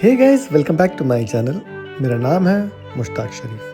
Hey guys, welcome back to my channel. मेरा नाम है मुश्ताक शरीफ।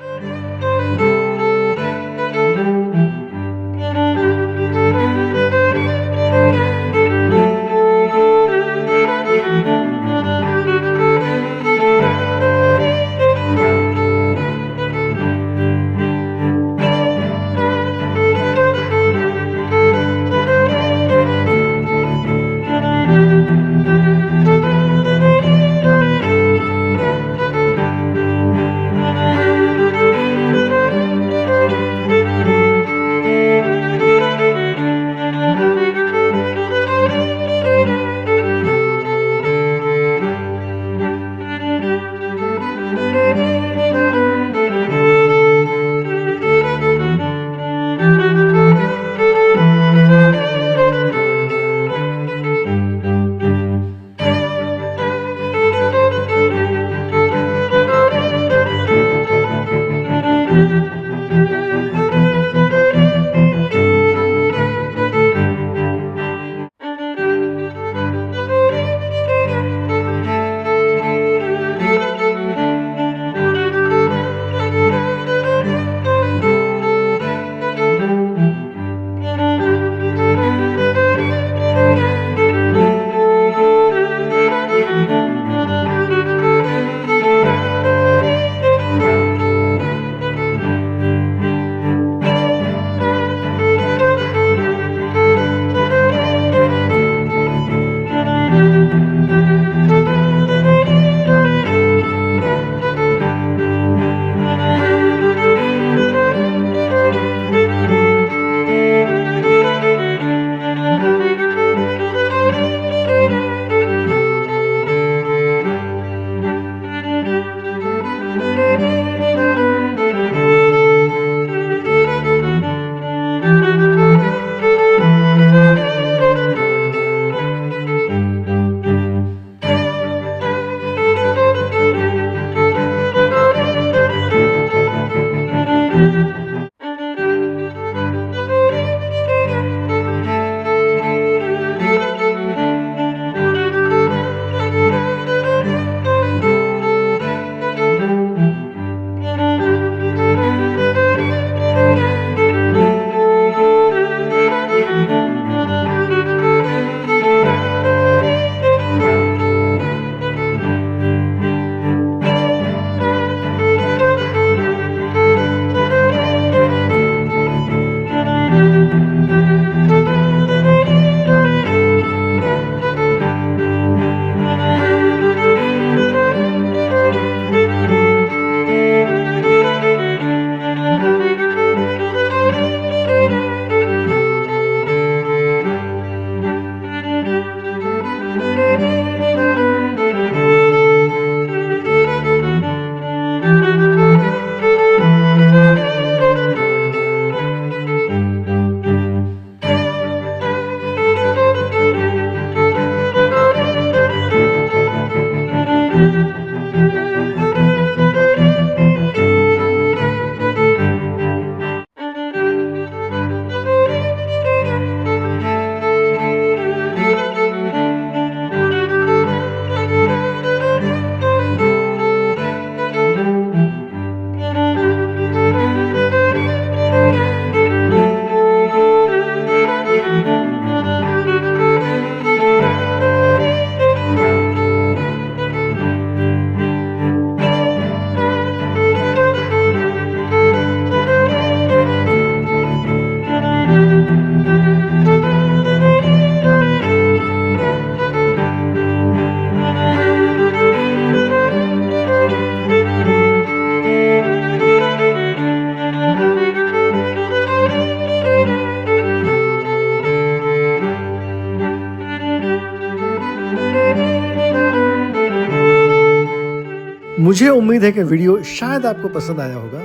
मुझे उम्मीद है कि वीडियो शायद आपको पसंद आया होगा।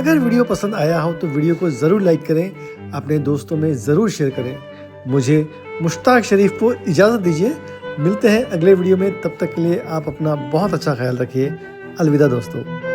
अगर वीडियो पसंद आया हो तो वीडियो को ज़रूर लाइक करें, अपने दोस्तों में ज़रूर शेयर करें। मुझे मुश्ताक शरीफ को इजाज़त दीजिए। मिलते हैं अगले वीडियो में, तब तक के लिए आप अपना बहुत अच्छा ख्याल रखिए। अलविदा दोस्तों।